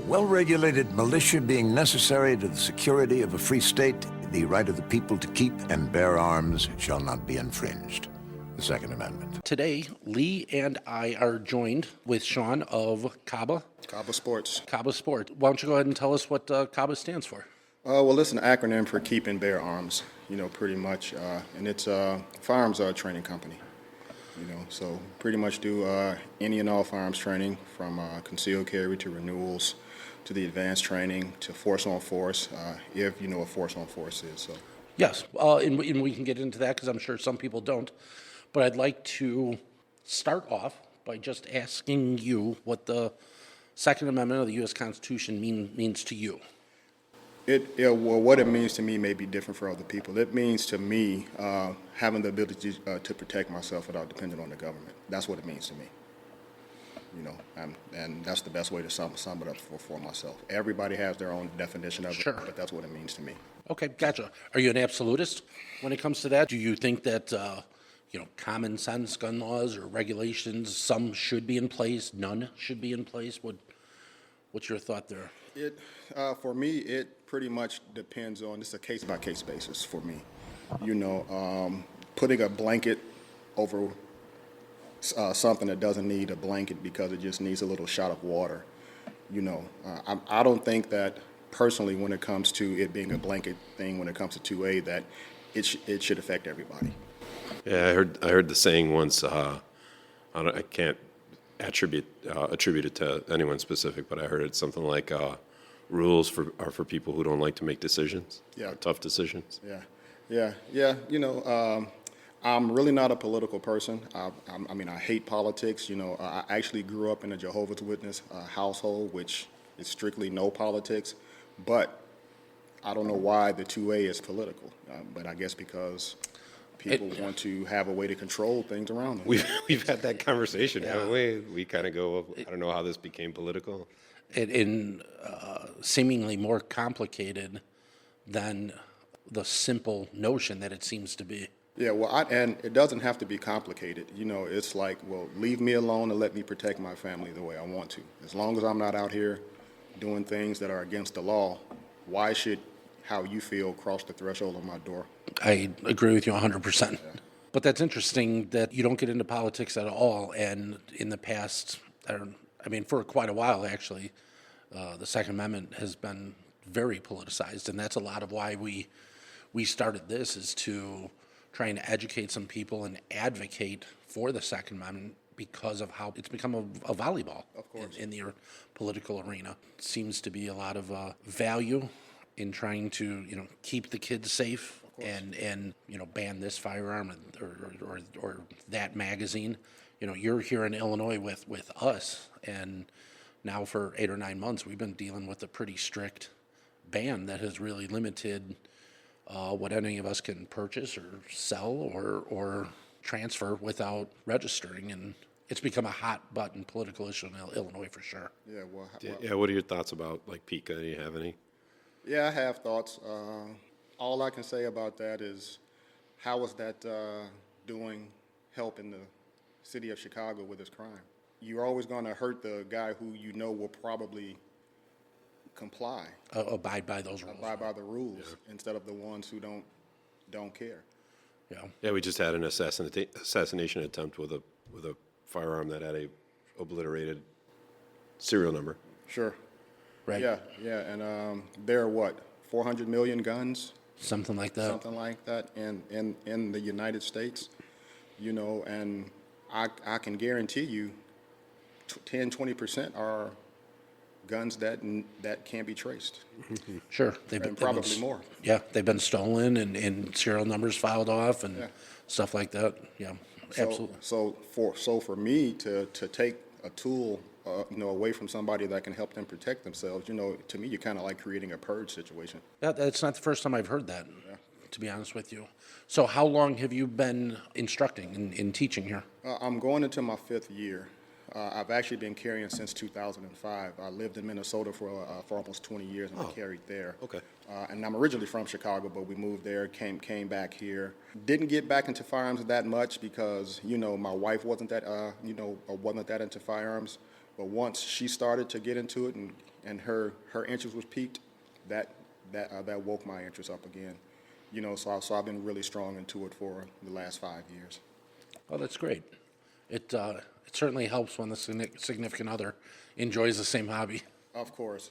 well-regulated militia being necessary to the security of a free state, the right of the people to keep and bear arms shall not be infringed. The Second Amendment. Today, Lee and I are joined with Sean of KABA. KABA Sports. KABA Sport. Why don't you go ahead and tell us what KABA stands for? Well, it's an acronym for Keep and Bear Arms, pretty much. And it's firearms training company, so pretty much do any and all firearms training from concealed carry to renewals to the advanced training to force on force, if you know what force on force is. So. Yes, and we can get into that because I'm sure some people don't. But I'd like to start off by just asking you what the Second Amendment of the U.S. Constitution means to you. Well, what it means to me may be different for other people. It means to me having the ability to protect myself without depending on the government. That's what it means to me. And that's the best way to sum it up for myself. Everybody has their own definition of it, Sure. But that's what it means to me. Okay, gotcha. Are you an absolutist when it comes to that? Do you think that, common sense gun laws or regulations, some should be in place, none should be in place? What's your thought there? For me, it pretty much depends on, it's a case-by-case basis for me. Putting a blanket over something that doesn't need a blanket because it just needs a little shot of water. I don't think that personally when it comes to it being a blanket thing, when it comes to 2A, that it should affect everybody. Yeah, I heard the saying once. I can't attribute it to anyone specific, but I heard it something like rules are for people who don't like to make decisions. Yeah. Tough decisions. Yeah. I'm really not a political person. I hate politics. I actually grew up in a Jehovah's Witness household, which is strictly no politics. But I don't know why the 2A is political. But I guess because people want to have a way to control things around them. We've had that conversation, haven't we? We kind of go, I don't know how this became political. In seemingly more complicated than the simple notion that it seems to be. Yeah, and it doesn't have to be complicated. It's like, well, leave me alone and let me protect my family the way I want to. As long as I'm not out here doing things that are against the law, why should how you feel cross the threshold of my door? I agree with you 100%. Yeah. But that's interesting that you don't get into politics at all. And in the past, for quite a while, actually, the Second Amendment has been very politicized. And that's a lot of why we started this, is to try and educate some people and advocate for the Second Amendment because of how it's become a volleyball in the political arena. Seems to be a lot of value in trying to keep the kids safe and ban this firearm or that magazine. You're here in Illinois with us, and now for 8 or 9 months we've been dealing with a pretty strict ban that has really limited what any of us can purchase or sell or transfer without registering, and it's become a hot button political issue in Illinois for sure. Yeah, What are your thoughts about PICA? Do you have any? Yeah, I have thoughts. All I can say about that is, how is that helping the city of Chicago with this crime? You're always going to hurt the guy who will probably comply, abide by those rules. Abide by the rules, instead of the ones who don't care. Yeah, we just had an assassination attempt with a firearm that had a obliterated serial number. Sure. Right. Yeah, and there are 400 million guns? Something like that. Something like that in the United States, and I can guarantee you 10-20% are guns that can't be traced. Sure. Probably more. Yeah, they've been stolen and serial numbers filed off and stuff like that. Yeah, absolutely. So for me to take a tool away from somebody that can help them protect themselves, to me, you're kind of like creating a purge situation. Yeah, that's not the first time I've heard that, to be honest with you. So how long have you been instructing and teaching here? I'm going into my 5th year. I've actually been carrying since 2005. I lived in Minnesota for almost 20 years, and I carried there. Okay. And I'm originally from Chicago, but we moved there, came back here. Didn't get back into firearms that much because, my wife wasn't that, wasn't that into firearms. But once she started to get into it and and her interest was piqued, that woke my interest up again. So I've been really strong into it for the last 5 years. Oh, that's great. It certainly helps when the significant other enjoys the same hobby. Of course,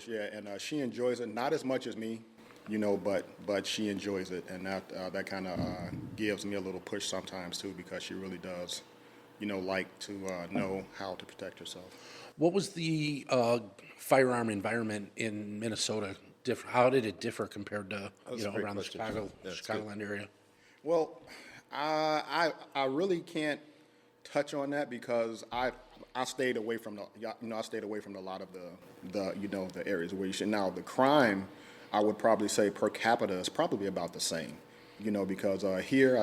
yeah, and she enjoys it not as much as me, but she enjoys it, and that kind of gives me a little push sometimes too, because she really does, like to know how to protect herself. What was the firearm environment in Minnesota? How did it differ compared to That's a great around the question. That's good. Chicagoland area? Well, I really can't touch on that because I stayed away from I stayed away from a lot of the areas where you should. Now the crime, I would probably say per capita is probably about the same, because here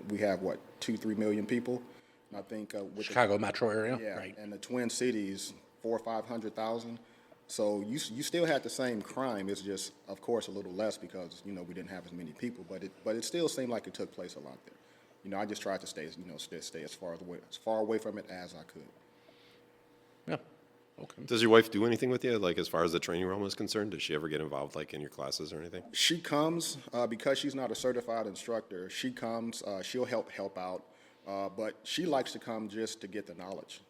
we have 2-3 million people, and I think with Chicago metro area, yeah, right? and the Twin Cities 400,000 or 500,000. So you still had the same crime. It's just, of course, a little less because we didn't have as many people. But it still seemed like it took place a lot there. I just tried to stay as far away from it as I could. Yeah. Okay. Does your wife do anything with you, like as far as the training realm is concerned? Does she ever get involved, like in your classes or anything? She comes because she's not a certified instructor. She comes. She'll help out, but she likes to come just to get the knowledge.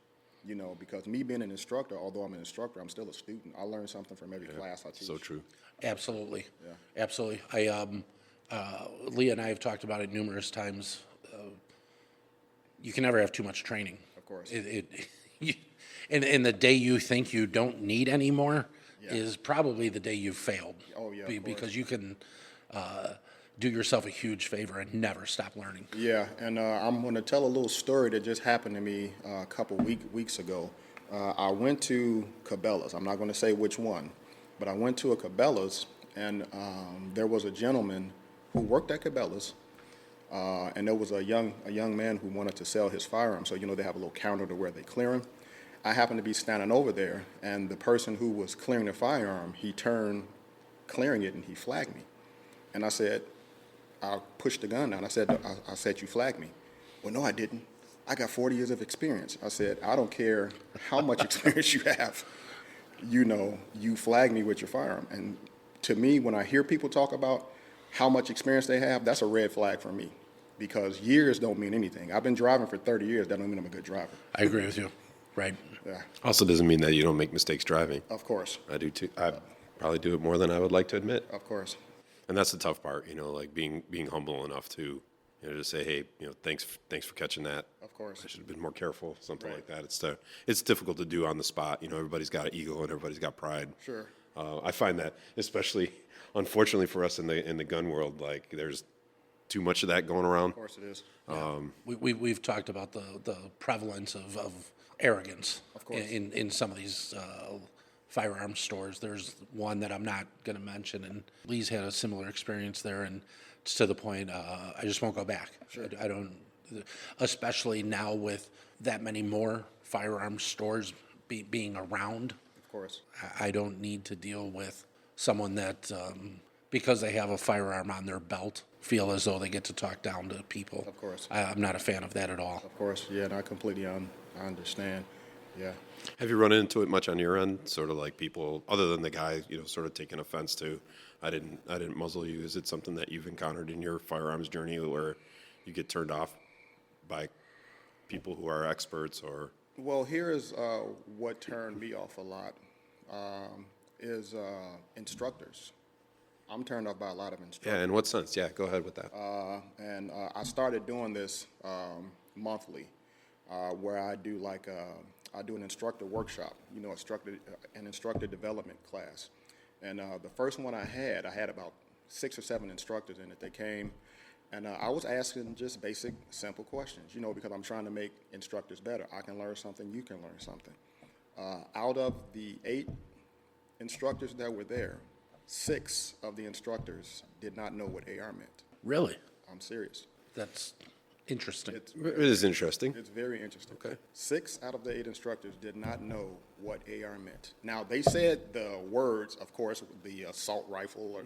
Because me being an instructor, although I'm an instructor, I'm still a student. I learn something from every class I teach. So true. Absolutely. Yeah. Absolutely. Leah and I have talked about it numerous times. You can never have too much training. Of course. And the day you think you don't need any more Yeah. is probably the day you've failed. Oh, yeah, of course. Because you can do yourself a huge favor and never stop learning. Yeah, and I'm going to tell a little story that just happened to me a couple weeks ago. I went to Cabela's. I'm not going to say which one, but I went to a Cabela's, and there was a gentleman who worked at Cabela's, and there was a young man who wanted to sell his firearm. So they have a little counter to where they clear them. I happened to be standing over there, and the person who was clearing the firearm, he turned clearing it, and he flagged me, and I said, I pushed the gun down. I said, you flagged me. Well, no, I didn't. I got 40 years of experience. I said, I don't care how much experience you have. You flagged me with your firearm. And to me, when I hear people talk about how much experience they have, that's a red flag for me because years don't mean anything. I've been driving for 30 years. That don't mean I'm a good driver. I agree with you. Right. Yeah, Also doesn't mean that you don't make mistakes driving. of course. I do too. I probably do it more than I would like to admit. Of course. And that's the tough part, like being humble enough to, just say, hey, thanks for catching that. Of course. I should have been more careful, something Right. like that. It's difficult to do on the spot. Everybody's got an ego and everybody's got pride. Sure. I find that, especially, unfortunately for us in the gun world, like there's too much of that going around. Of course it is. We've talked about the prevalence of arrogance Of course. in some of these firearm stores. There's one that I'm not going to mention, and Lee's had a similar experience there, and it's to the point I just won't go back. Sure. I don't, especially now with that many more firearm stores being around. Of course. I don't need to deal with someone that, because they have a firearm on their belt, feel as though they get to talk down to people. Of course. I'm not a fan of that at all. Of course. Yeah, and I completely I understand. Yeah. Have you run into it much on your end? Sort of like people, other than the guy, sort of taking offense to, I didn't muzzle you. Is it something that you've encountered in your firearms journey where you get turned off by people who are experts or? Well, here is what turned me off a lot is instructors. I'm turned off by a lot of instructors. Yeah, in what sense? Yeah, go ahead with that. And I started doing this monthly, where I do I do an instructor workshop, an instructor development class. And the first one I had about 6 or 7 instructors in it. They came, and I was asking just basic, simple questions, because I'm trying to make instructors better. I can learn something, you can learn something. Out of the 8 instructors that were there, 6 of the instructors did not know what AR meant. Really? I'm serious. That's interesting. It's It is interesting. It's very interesting. Okay. 6 out of the 8 instructors did not know what AR meant. Now, they said the words, of course, the assault rifle, or,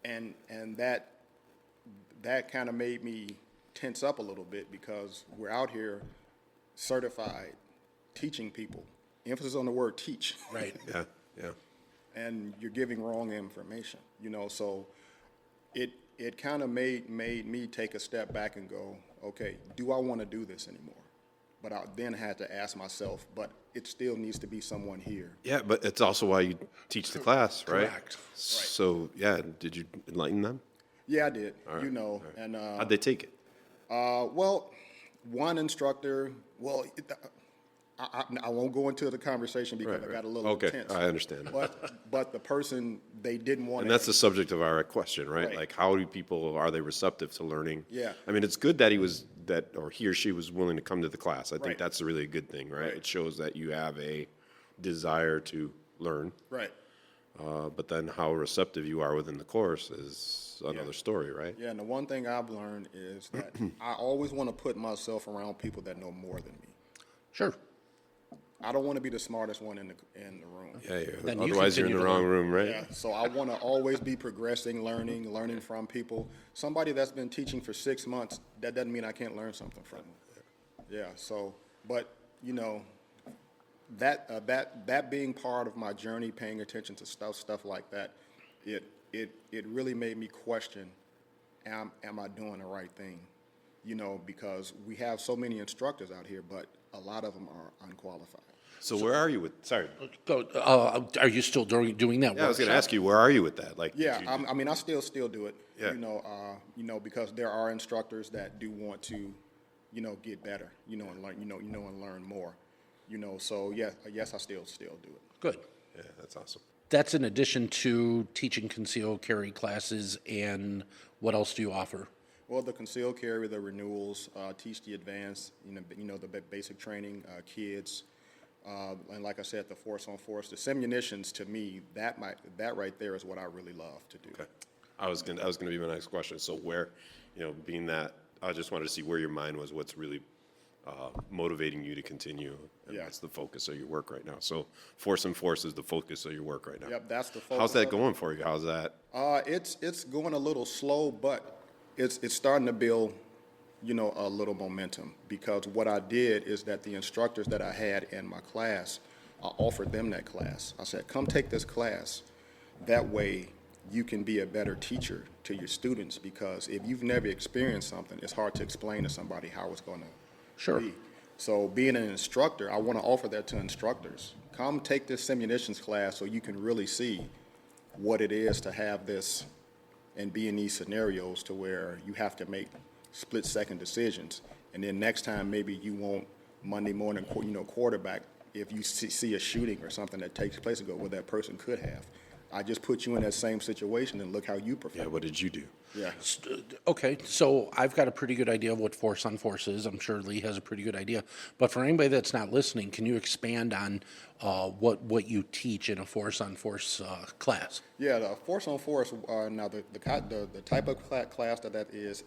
and that kind of made me tense up a little bit because we're out here certified teaching people emphasis on the word teach. Right. Yeah, yeah. And you're giving wrong information, so it kind of made me take a step back and go, okay, do I want to do this anymore? But I then had to ask myself, but it still needs to be someone here. Yeah, but it's also why you teach the class, right? Correct. So, yeah, did you enlighten them? Yeah, I did, and How'd they take it? well, one instructor, well, I won't go into the conversation because Right, I got a right. little Okay, intense. I understand. But the person, they didn't want And to. that's the subject of our question, right? Right. Like, how do people, are they receptive to learning? Yeah. I mean, it's good that he or she was willing to come to the class. I think Right. that's really a good thing, right? Right. It shows that you have a desire to learn. Right. But then how receptive you are within the course is another story, right? Yeah, and the one thing I've learned is that I always want to put myself around people that know more than me. Sure. I don't want to be the smartest one in the room. Yeah, yeah. Then you Otherwise, you're in continue the to wrong learn. room, right? Yeah, so I want to always be progressing, learning from people. Somebody that's been teaching for 6 months, that doesn't mean I can't learn something from them. Yeah, so, but, that being part of my journey, paying attention to stuff like that, it really made me question, am I doing the right thing? Because we have so many instructors out here, but a lot of them are unqualified. So where are you with, sorry. Go, are you still doing that? Yeah, I was going to ask you, where are you with that? Like, Yeah, did you- I mean, I still do it. Yeah. Because there are instructors that do want to, get better, and learn, and learn more, So yes, I still do it. Good. yeah, that's awesome. That's in addition to teaching concealed carry classes, and what else do you offer? Well, the concealed carry, the renewals, teach the advanced, the basic training, kids, and like I said, the force on force, the simunitions. To me, that right there is what I really love to do. Okay. That was gonna be my next question. So where, being that, I just wanted to see where your mind was, what's really motivating you to continue, and Yeah. that's the focus of your work right now. So force and force is the focus of your work right now. Yep, that's the focus. How's that of it. going for you? How's that? It's going a little slow, but it's starting to build, a little momentum, because what I did is that the instructors that I had in my class, I offered them that class. I said, come take this class. That way you can be a better teacher to your students, because if you've never experienced something, it's hard to explain to somebody how it's going to Sure. be. So being an instructor, I want to offer that to instructors. Come take this simunitions class so you can really see what it is to have this and be in these scenarios to where you have to make split-second decisions. And then next time, maybe you won't Monday morning, quarterback, if you see a shooting or something that takes place and go, well, that person could have. I just put you in that same situation and look how you perform. Yeah, what did you do? Yeah. Okay, so I've got a pretty good idea of what force on force is. I'm sure Lee has a pretty good idea. But for anybody that's not listening, can you expand on what you teach in a force on force class? Yeah, the force on force. Now the type of class that is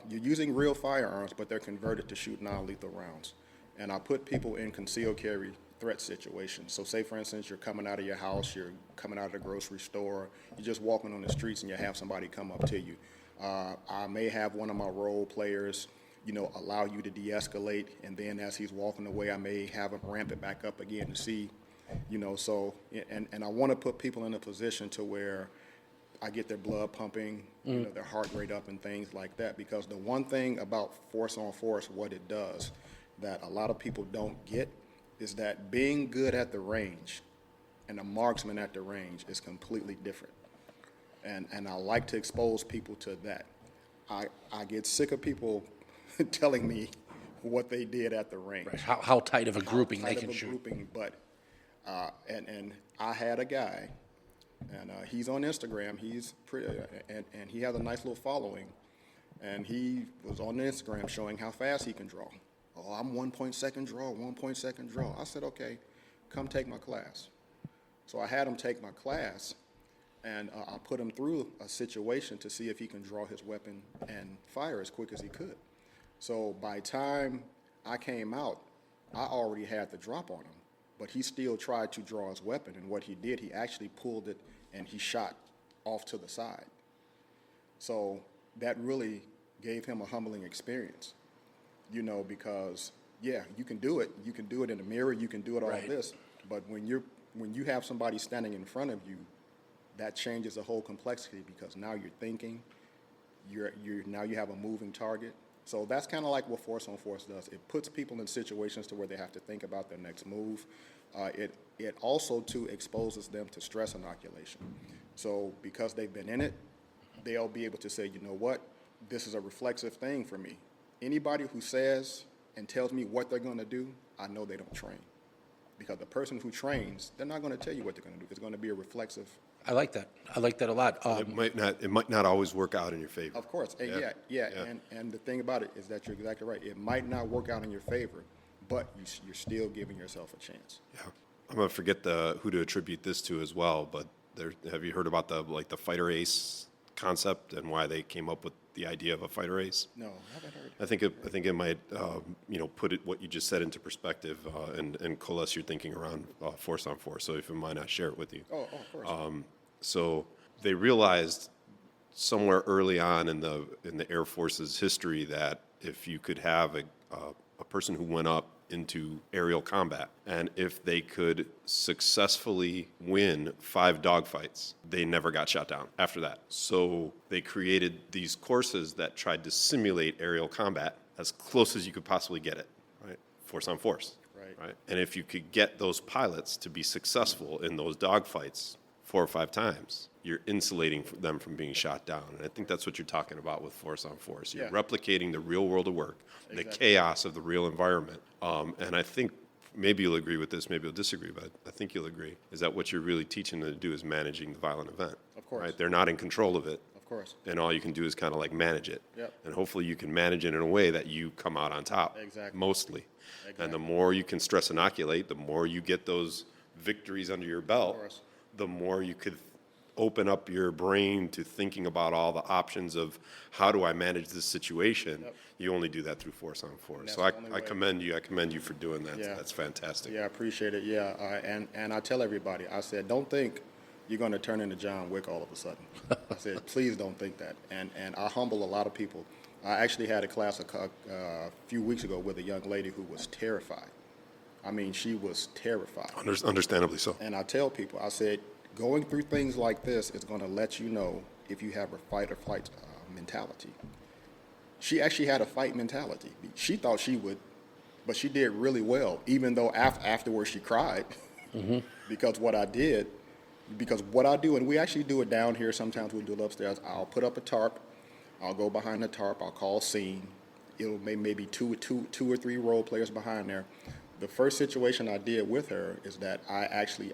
you're using real firearms, but they're converted to shoot non-lethal rounds. And I put people in concealed carry threat situations. So say, for instance, you're coming out of your house, you're coming out of the grocery store, you're just walking on the streets and you have somebody come up to you. I may have one of my role players, allow you to de-escalate, and then as he's walking away, I may have him ramp it back up again to see, so, and I want to put people in a position to where I get their blood pumping, their heart rate up and things like that, because the one thing about force on force, what it does, that a lot of people don't get, is that being good at the range and a marksman at the range is completely different. And I like to expose people to that. I get sick of people telling me what they did at the range. Right. How tight of a grouping they Kind can of a shoot. grouping, but and I had a guy, and he's on Instagram. He's pretty, and he has a nice little following, and he was on Instagram showing how fast he can draw. Oh, I'm 1.2 draw, 1.2 draw. I said, okay, come take my class. So I had him take my class, and I put him through a situation to see if he can draw his weapon and fire as quick as he could. So by the time I came out, I already had the drop on him, but he still tried to draw his weapon, and what he did, he actually pulled it and he shot off to the side. So that really gave him a humbling experience. Because, yeah, you can do it. You can do it in the mirror. You can do it all Right. this. But when you have somebody standing in front of you, that changes the whole complexity because now you're thinking, now you have a moving target. So that's kind of like what force on force does. It puts people in situations to where they have to think about their next move. It also too exposes them to stress inoculation. So because they've been in it, they'll be able to say, you know what, this is a reflexive thing for me. Anybody who says and tells me what they're going to do, I know they don't train. Because the person who trains, they're not going to tell you what they're going to do. It's going to be a reflexive. I like that. I like that a lot. It might not always work out in your favor. Of course, and Yeah. and the thing about it is that you're exactly right. It might not work out in your favor, but you're still giving yourself a chance. Yeah. I'm gonna forget who to attribute this to as well, but have you heard about the fighter ace concept and why they came up with the idea of a fighter ace? No, I haven't heard. I think it might put what you just said into perspective and coalesce your thinking around force on force. So if you mind, I share it with you. Oh, of course. So they realized somewhere early on in the Air Force's history that if you could have a person who went up into aerial combat, and if they could successfully win 5 dogfights, they never got shot down after that. So they created these courses that tried to simulate aerial combat as close as you could possibly get it, right? Force on force. Right. And if you could get those pilots to be successful in those dogfights 4 or 5 times, you're insulating them from being shot down. And I think that's what you're talking about with force on force. You're replicating the real world of work, the chaos of the real environment. And I think maybe you'll agree with this, maybe you'll disagree, but I think you'll agree, is that what you're really teaching them to do is managing the violent event. Of course. Right? They're not in control of it. Of course. And all you can do is kind of like manage it. Yep. And hopefully you can manage it in a way that you come out on top. Exactly. Mostly. Exactly. And the more you can stress inoculate, the more you get those victories under your belt, Of course. the more you could open up your brain to thinking about all the options of how do I manage this situation. Yep. You only do that through force on force. That's So the only I way. commend you for doing that. Yeah. That's fantastic. Yeah, I appreciate it. Yeah, and I tell everybody, I said, don't think you're going to turn into John Wick all of a sudden. I said, please don't think that. And I humble a lot of people. I actually had a class a few weeks ago with a young lady who was terrified. I mean, she was terrified. Understandably so. And I tell people, I said, going through things like this is going to let you know if you have a fight or flight mentality. She actually had a fight mentality. She thought she would, but she did really well, even though afterwards she cried because what I did, because what I do, and we actually do it down here, sometimes we do it upstairs, I'll put up a tarp, I'll go behind the tarp, I'll call scene. It'll maybe two or three role players behind there. The first situation I did with her is that I actually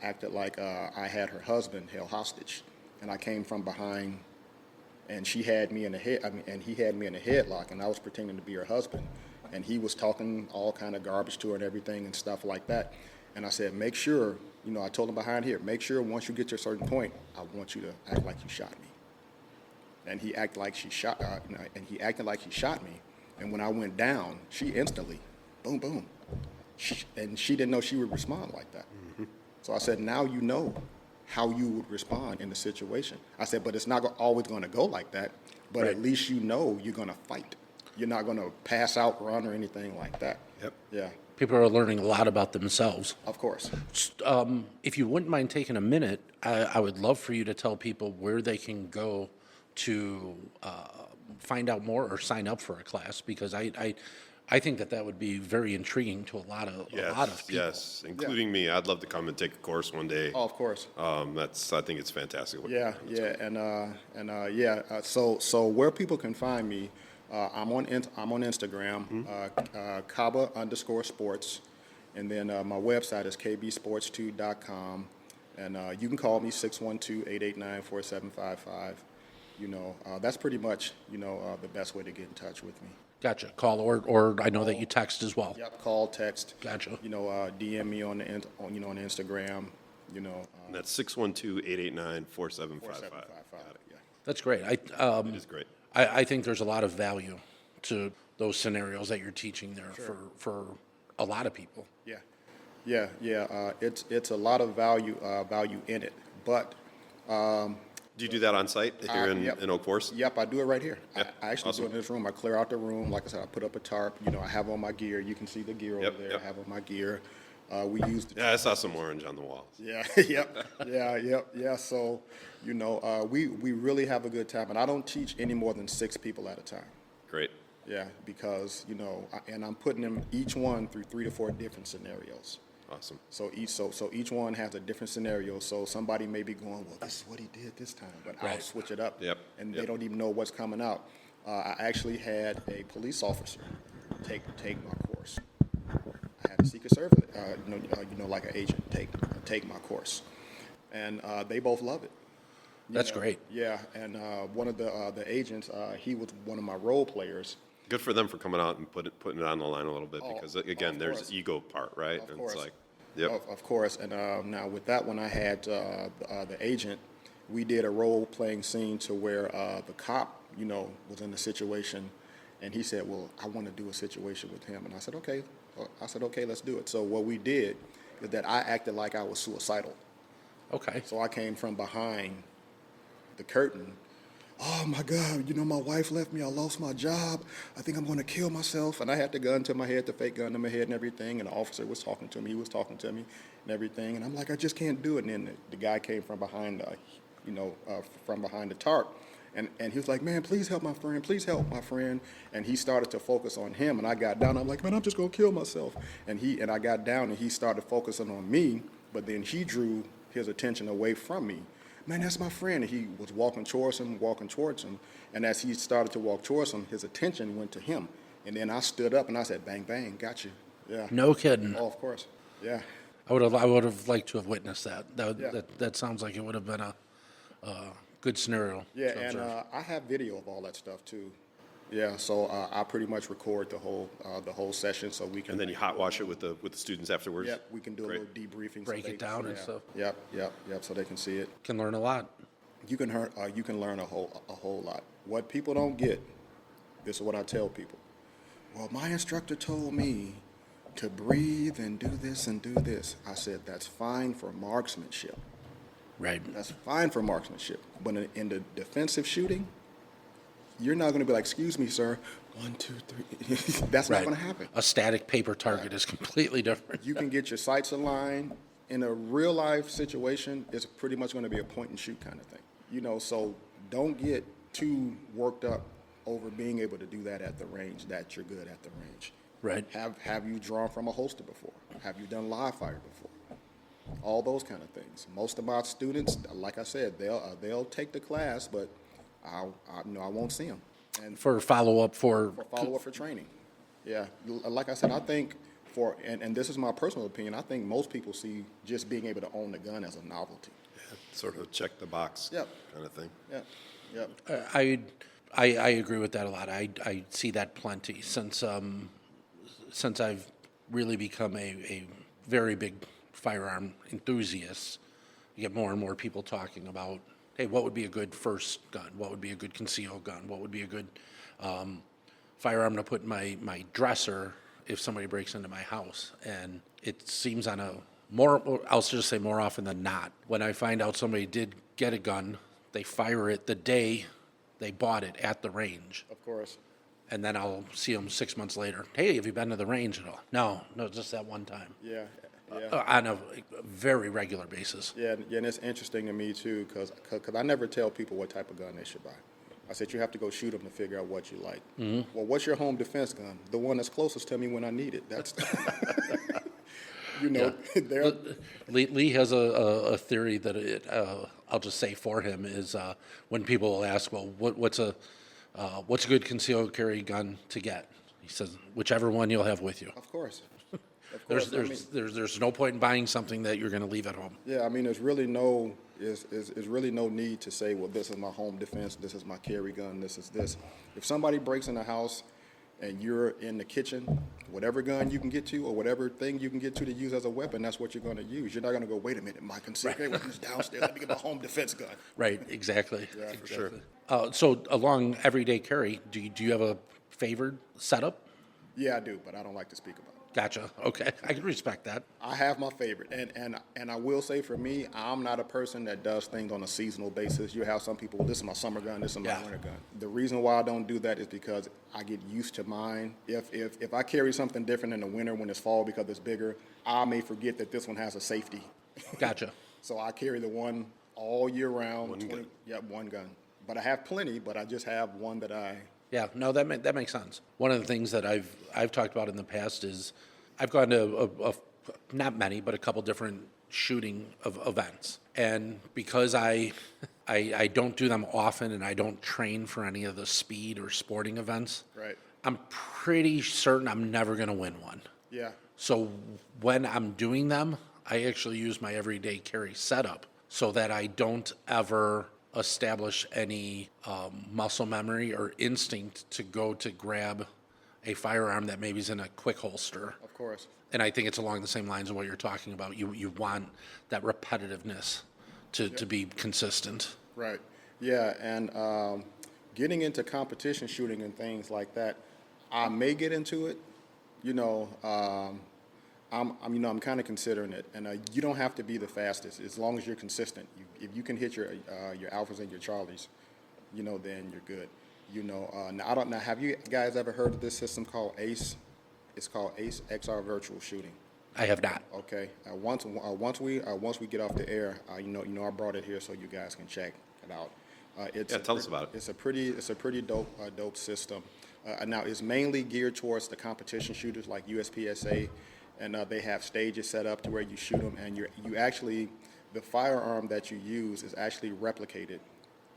acted like I had her husband held hostage, and I came from behind, and she had me in and he had me in a headlock, and I was pretending to be her husband, and he was talking all kind of garbage to her and everything and stuff like that. And I said, make sure, I told him behind here, make sure once you get to a certain point, I want you to act like you shot me. And he acted like she shot, and he acted like he shot me. And when I went down, she instantly, boom, boom. And she didn't know she would respond like that. So I said, now you know how you would respond in the situation. I said, but it's not always going to go like that, but at least you know you're going to fight. You're not going to pass out, run, or anything like that. Yep. Yeah, People are learning a lot about themselves. of course. If you wouldn't mind taking a minute, I would love for you to tell people where they can go to find out more or sign up for a class, because I think that would be very intriguing to a lot of people. Yes, including me. I'd love to come and take a course one day. Oh, of course. I think it's fantastic. So where people can find me, I'm on Instagram, KABA_sports, and then my website is kbsports2.com, and you can call me 612-889-4755. That's pretty much the best way to get in touch with me. Gotcha. Call or I know that you text as well. Yep, call, text. Gotcha. DM me on Instagram. And that's 612-889-4755. 4755. Yeah. That's great. It is great. I think there's a lot of value to those scenarios that you're teaching there for a lot of people. Yeah. It's a lot of value in it, but. Do you do that on site here in Oak Forest? Yep, I do it right here. Yep. I actually do it in this room. I clear out the room. Like I said, I put up a tarp. I have on my gear. You can see the gear over there. Yep. I have on my gear. We used Yeah, I saw some orange on the walls. yeah, yeah. So, we really have a good time, and I don't teach any more than 6 people at a time. Great. Yeah, because and I'm putting them each one through 3 to 4 different scenarios. Awesome. So each one has a different scenario. So somebody may be going, well, this is what he did this time, but I'll Right. switch it up. Yep, And yep. they don't even know what's coming out. I actually had a police officer take my course. I had a Secret Service, like an agent take my course, and they both love it. That's great. Yeah, and one of the agents, he was one of my role players. Good for them for coming out and putting it on the line a little bit because, again, of there's course. the ego part, right? Of And course. it's like, yep. Of course. And now with that one, I had the agent. We did a role-playing scene to where the cop, was in the situation, and he said, "Well, I want to do a situation with him." And I said, "Okay." Okay, let's do it. So what we did is that I acted like I was suicidal. Okay. So I came from behind the curtain. Oh my God, my wife left me. I lost my job. I think I'm going to kill myself. And I had the gun to my head, the fake gun to my head and everything. And the officer was talking to me. He was talking to me and everything. And I'm like, I just can't do it. And then the guy came from behind, from behind the tarp. And he was like, man, please help my friend. Please help my friend. And he started to focus on him. And I got down. I'm like, man, I'm just going to kill myself. And I got down and he started focusing on me. But then he drew his attention away from me. Man, that's my friend. And he was walking towards him. And as he started to walk towards him, his attention went to him. And then I stood up and I said, bang, bang, got you. Yeah. No kidding. Oh, of course. Yeah. I would have liked to have witnessed that. Yeah. That sounds like it would have been a good scenario. Yeah, to and observe. I have video of all that stuff too. Yeah, so I pretty much record the whole session so we can. And then you hot wash it with the students afterwards. Yep, we can do Great. a little debriefing. Break so it down and stuff. Yep, so they can see it. Can learn a lot. You can learn a whole lot. What people don't get, this is what I tell people. Well, my instructor told me to breathe and do this and do this. I said, that's fine for marksmanship. Right. That's fine for marksmanship. But in the defensive shooting, you're not going to be like, excuse me, sir, 1, 2, 3. That's not going to happen. A static paper target is completely different. You can get your sights aligned. In a real life situation, it's pretty much going to be a point and shoot kind of thing. So don't get too worked up over being able to do that at the range, that you're good at the range. Right. Have you drawn from a holster before? Have you done live fire before? All those kind of things. Most of my students, like I said, they'll take the class, but I won't see them. And For follow-up for follow-up for training. Yeah, like I said, I think and this is my personal opinion, I think most people see just being able to own the gun as a novelty. Yeah, sort of check the box Yep. kind of thing. Yeah. I agree with that a lot. I see that plenty since I've really become a very big firearm enthusiast. You get more and more people talking about, hey, what would be a good first gun? What would be a good concealed gun? What would be a good firearm to put in my dresser if somebody breaks into my house? And it seems I'll just say more often than not, when I find out somebody did get a gun, they fire it the day they bought it at the range. Of course. And then I'll see them 6 months later. Hey, have you been to the range at all? No, just that one time. Yeah. On a very regular basis. Yeah, and it's interesting to me too, because I never tell people what type of gun they should buy. I said you have to go shoot them to figure out what you like. Mm-hmm. Well, what's your home defense gun? The one that's closest to me when I need it. That's Lee has a theory that I'll just say for him is when people will ask, well, what's a good concealed carry gun to get? He says, whichever one you'll have with you. Of course. There's no point in buying something that you're going to leave at home. Yeah, I mean, there's really no need to say, well, this is my home defense, this is my carry gun, this is this. If somebody breaks in the house and you're in the kitchen, whatever gun you can get to or whatever thing you can get to use as a weapon, that's what you're going to use. You're not going to go, wait a minute, my concealed carry weapon's downstairs, let me get my home defense gun. Right, exactly. Yeah, exactly. for sure. So along everyday carry, do you have a favored setup? Yeah, I do, but I don't like to speak about it. Gotcha. Okay. I can respect that. I have my favorite, and I will say for me, I'm not a person that does things on a seasonal basis. You have some people, this is my summer gun, this is my Yeah. winter gun. The reason why I don't do that is because I get used to mine. If I carry something different in the winter when it's fall because it's bigger, I may forget that this one has a safety. Gotcha. So I carry the one all year round. One gun. Yeah, one gun. But I have plenty, but I just have one that I. Yeah, no, that makes sense. One of the things that I've talked about in the past is I've gone to not many, but a couple different shooting of events, and because I don't do them often, and I don't train for any of the speed or sporting events. Right. I'm pretty certain I'm never going to win one. Yeah. So when I'm doing them, I actually use my everyday carry setup so that I don't ever establish any muscle memory or instinct to go to grab a firearm that maybe is in a quick holster. Of course. And I think it's along the same lines of what you're talking about. You want that repetitiveness to be consistent. Right. Yeah, and getting into competition shooting and things like that, I may get into it. You know, I'm kind of considering it, and you don't have to be the fastest as long as you're consistent. If you can hit your alphas and your charlies, you know, then you're good. You know, now I don't know. Have you guys ever heard of this system called ACE? It's called ACE XR Virtual Shooting. I have not. Okay. Once we get off the air, you know, I brought it here so you guys can check it out. Tell us about it. It's a pretty dope system. Now it's mainly geared towards the competition shooters like USPSA, and they have stages set up to where you shoot them, and you actually, the firearm that you use is actually replicated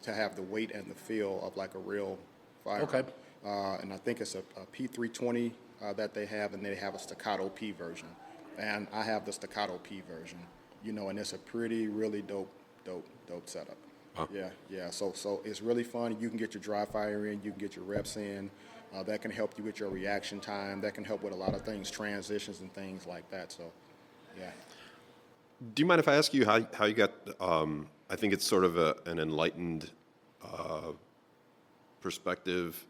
to have the weight and the feel of like a real firearm. Okay. And I think it's a P320 that they have, and they have a staccato P version, and I have the staccato P version. You know, and it's a really dope setup. Wow. Yeah. So it's really fun. You can get your dry fire in, you can get your reps in. That can help you with your reaction time. That can help with a lot of things, transitions and things like that. So, yeah. Do you mind if I ask you how you got? I think it's sort of an enlightened perspective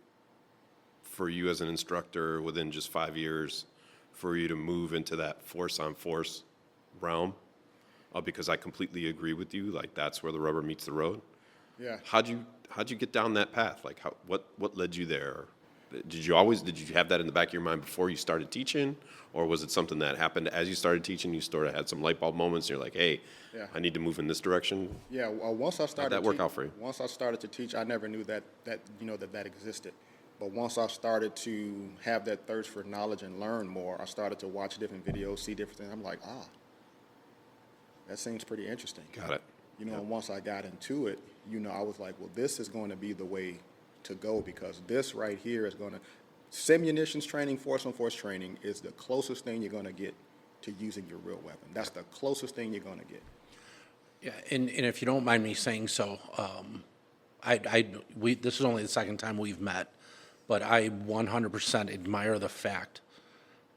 for you as an instructor within just 5 years, for you to move into that force-on-force realm, because I completely agree with you. Like, that's where the rubber meets the road. Yeah. How'd you get down that path? Like, what led you there? Did you have that in the back of your mind before you started teaching, or was it something that happened as you started teaching? You sort of had some light bulb moments, and you're like, hey, Yeah. I need to move in this direction. Yeah. Well, once I started. How'd that work out for you? Once I started to teach, I never knew that existed. But once I started to have that thirst for knowledge and learn more, I started to watch different videos, see different things. I'm like, that seems pretty interesting. Got it. You know, and once I got into it, you know, I was like, well, this is going to be the way to go, because this right here is going to, simunitions training, force-on-force training is the closest thing you're going to get to using your real weapon. That's the closest thing you're going to get. Yeah, and if you don't mind me saying so, this is only the second time we've met, but I 100% admire the fact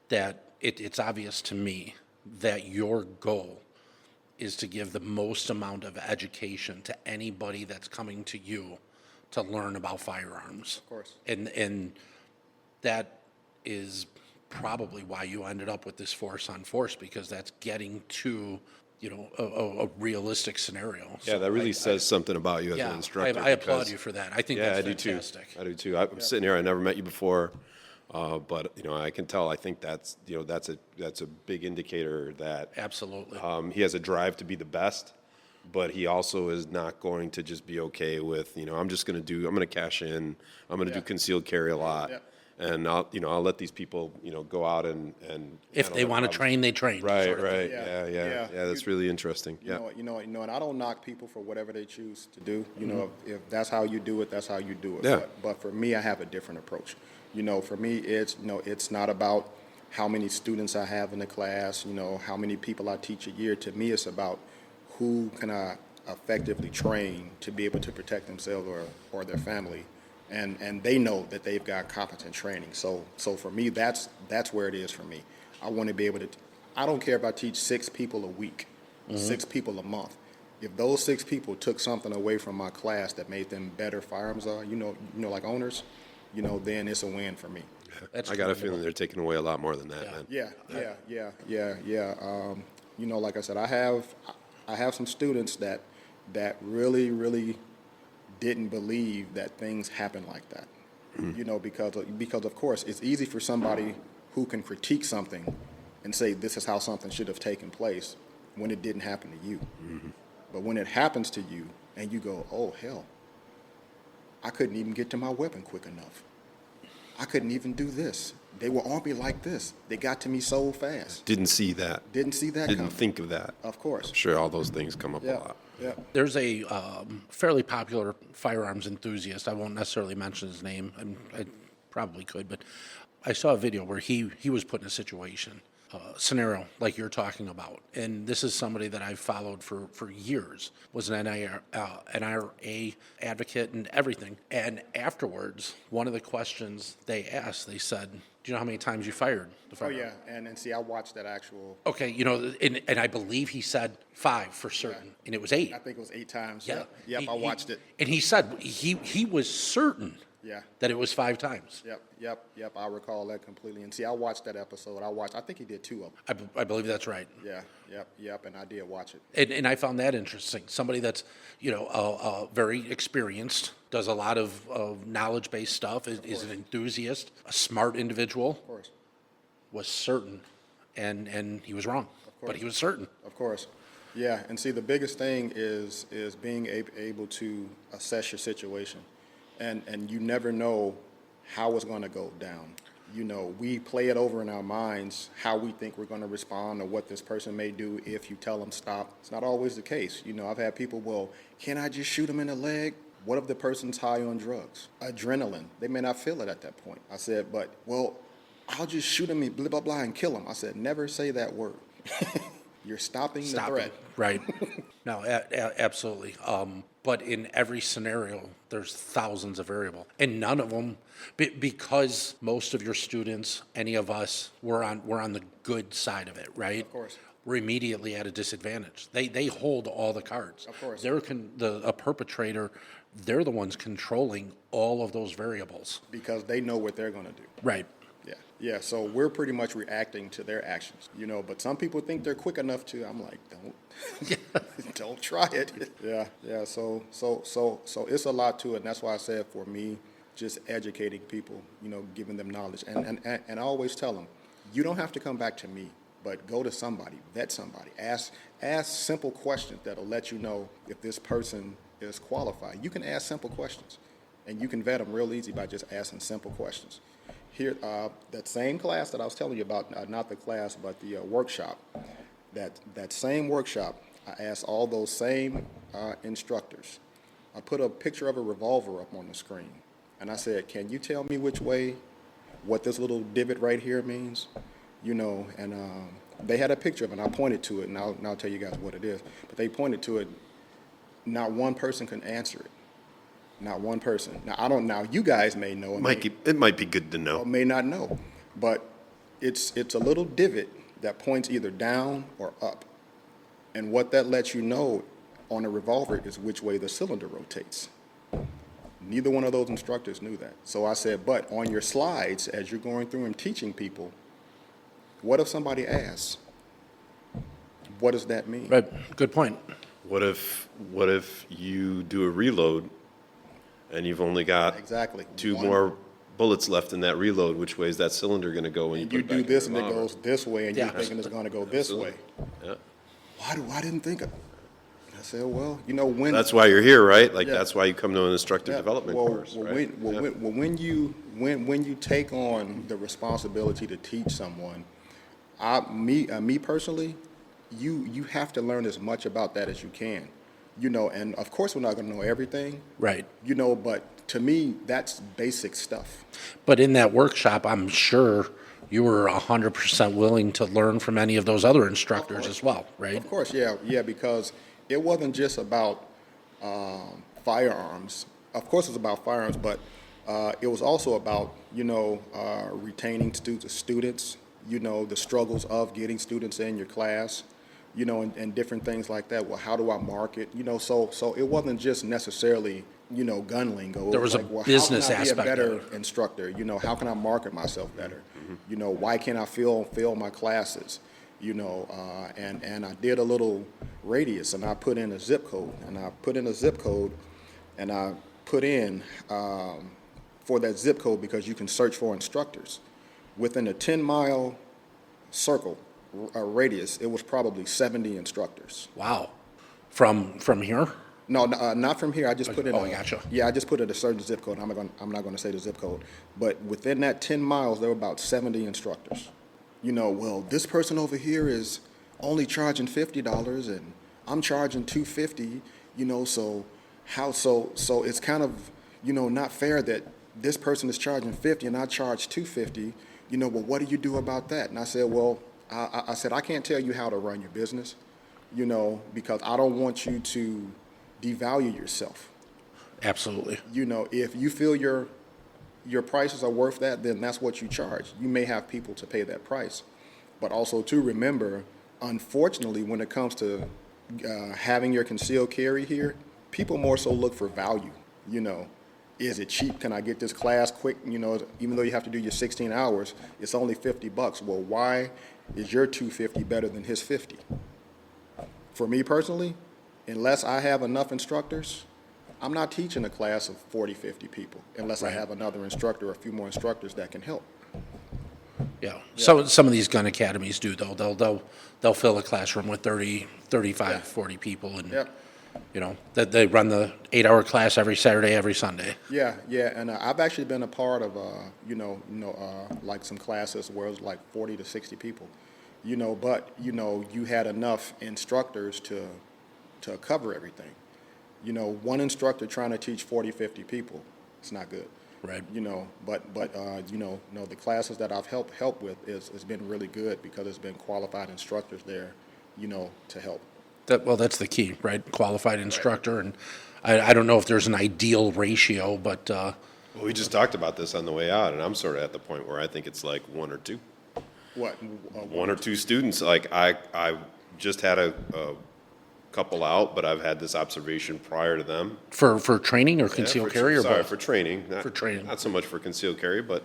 that it's obvious to me that your goal is to give the most amount of education to anybody that's coming to you to learn about firearms. Of course. And that is probably why you ended up with this force-on-force, because that's getting to, you know, a realistic scenario. Yeah, So that really I says something about you as yeah, an instructor. I applaud because- you for that. I think Yeah, that's I do too. fantastic. I do too. I'm sitting here. I never met you before, but you know, I can tell. I think that's a big indicator that Absolutely. he has a drive to be the best, but he also is not going to just be okay with, you know, I'm going to cash in. I'm going to do concealed carry a lot, Yeah. and I'll let these people, you know, go out and If they want to train, they train. Right, sort of thing. right, Yeah. yeah. That's really interesting. You know, and I don't knock people for whatever they choose to do. You Mm-hmm. know, if that's how you do it, that's how you do it. Yeah. But for me, I have a different approach. You know, for me, it's not about how many students I have in the class. You know, how many people I teach a year. To me, it's about who can I effectively train to be able to protect themselves or their family, and they know that they've got competent training. So for me, that's where it is for me. I want to be able to. I don't care if I teach 6 people a week, 6 people a month. If those 6 people took something away from my class that made them better firearms, like owners, you know, then it's a win for me. That's I got a commendable. feeling they're taking away a lot more than that, Yeah. man. Yeah. You know, like I said, I have some students that really didn't believe that things happen like that. You know, because of course it's easy for somebody who can critique something and say this is how something should have taken place when it didn't happen to you. But when it happens to you and you go, oh hell, I couldn't even get to my weapon quick enough. I couldn't even do this. They will all be like this. They got to me so fast. Didn't see that. Didn't see that Didn't coming. think of that. Of course. I'm sure all those things come up a Yeah. lot. Yeah. There's a fairly popular firearms enthusiast. I won't necessarily mention his name. I probably could, but I saw a video where he was put in a situation, scenario like you're talking about. And this is somebody that I've followed for years, was an NRA advocate and everything. And afterwards, one of the questions they asked, they said, do you know how many times you fired the Oh firearm? yeah, and see, I watched that actual. Okay, you know, and I believe he said 5 for certain, and it was 8. I think it was 8 times. Yeah. Yep. I watched it. And he said he was certain Yeah. that it was 5 times. Yep. I recall that completely. And see, I watched that episode. I think he did 2 of them. I believe that's right. Yeah. Yep. And I did watch it. And I found that interesting. Somebody that's, you know, very experienced, does a lot of knowledge-based stuff, is an enthusiast, a smart individual, Of course. was certain, and he was wrong. But he was certain. Of course. Yeah. And see, the biggest thing is being able to assess your situation, and you never know how it's going to go down. You know, we play it over in our minds how we think we're going to respond or what this person may do if you tell them stop. It's not always the case. You know, I've had people, well, can I just shoot him in the leg? What if the person's high on drugs? Adrenaline. They may not feel it at that point. I said, but, well, I'll just shoot him and blah, blah, blah, and kill him. I said, never say that word. You're stopping the Stop threat. it. Right. No, absolutely. But in every scenario, there's thousands of variables, and none of them, because most of your students, any of us, we're on the good side of it, right? Of course. We're immediately at a disadvantage. They hold all the cards. Of course. A perpetrator, they're the ones controlling all of those variables. Because they know what they're going to do. Right. Yeah, so we're pretty much reacting to their actions, you know, but some people think they're quick enough to, I'm like, don't try it. Yeah, so it's a lot to it, and that's why I said for me, just educating people, you know, giving them knowledge, and I always tell them, you don't have to come back to me, but go to somebody, vet somebody, ask simple questions that'll let you know if this person is qualified. You can ask simple questions, and you can vet them real easy by just asking simple questions. Here, that same class that I was telling you about, not the class, but the workshop, that same workshop, I asked all those same instructors. I put a picture of a revolver up on the screen, and I said, can you tell me what this little divot right here means? You know, and they had a picture of it, and I pointed to it, and I'll tell you guys what it is. But they pointed to it. Not one person can answer it. Not one person. Now, I don't. Now, you guys may know. It might be good to know. Or may not know, but it's a little divot that points either down or up, and what that lets you know on a revolver is which way the cylinder rotates. Neither one of those instructors knew that. So I said, but on your slides, as you're going through and teaching people, what if somebody asks, what does that mean? Right. Good point. What if you do a reload and you've only got Exactly. 2 more bullets left in that reload? Which way is that cylinder going to go when you And put you it back do in this the and it revolver? goes this way, and you're Yeah. thinking it's going to go this way. Yeah. I didn't think of it? I said, well, you know, when That's why you're here, right? Like, Yeah. that's why you come to an instructor Yeah, development course, right? When you take on the responsibility to teach someone, me personally, you have to learn as much about that as you can, you know. And of course, we're not going to know everything, Right. you know. But to me, that's basic stuff. But in that workshop, I'm sure you were 100% willing to learn from any of those other instructors as well, right? Of course, yeah, because it wasn't just about firearms. Of course, it was about firearms, but it was also about, you know, retaining students, you know, the struggles of getting students in your class, you know, and different things like that. Well, how do I market? You know, so it wasn't just necessarily gun lingo. There was a business aspect How can I be a of better instructor? How can I market myself better? Why can't I fill my classes? And I did a little radius, and I put in a zip code, and I put in for that zip code, because you can search for instructors. Within a 10-mile circle, radius, it was probably 70 instructors. Wow. From here? No, not from here. I just put in. I gotcha. Yeah, I just put in a certain zip code. I'm not going to say the zip code, but within that 10 miles, there were about 70 instructors. Well, this person over here is only charging $50, and I'm charging $250. So it's kind of not fair that this person is charging $50 and I charge $250. Well, what do you do about that? And I said, well, I said, I can't tell you how to run your business, because I don't want you to devalue yourself. Absolutely. If you feel your prices are worth that, then that's what you charge. You may have people to pay that price. But also, to remember, unfortunately, when it comes to having your concealed carry here, people more so look for value. Is it cheap? Can I get this class quick? Even though you have to do your 16 hours, it's only $50. Well, why is your $250 better than his $50? For me personally, unless I have enough instructors, I'm not teaching a class of 40, 50 people unless I have another instructor or a few more instructors that can help. Yeah. Some of these gun academies do, though. They'll fill a classroom with 30, 35, 40 people, and that they run the 8-hour class every Saturday, every Sunday. Yeah, and I've actually been a part of like some classes where it was like 40 to 60 people. But you had enough instructors to cover everything. One instructor trying to teach 40, 50 people, it's not good. Right. But the classes that I've helped with has been really good because there's been qualified instructors there, to help. That's the key, right? Qualified instructor, and I don't know if there's an ideal ratio, but Well, we just talked about this on the way out, and I'm sort of at the point where I think it's like one or two. What? One or two students. Like I just had a couple out, but I've had this observation prior to them. for training or concealed carry, or both? For training. For training. Not so much for concealed carry, but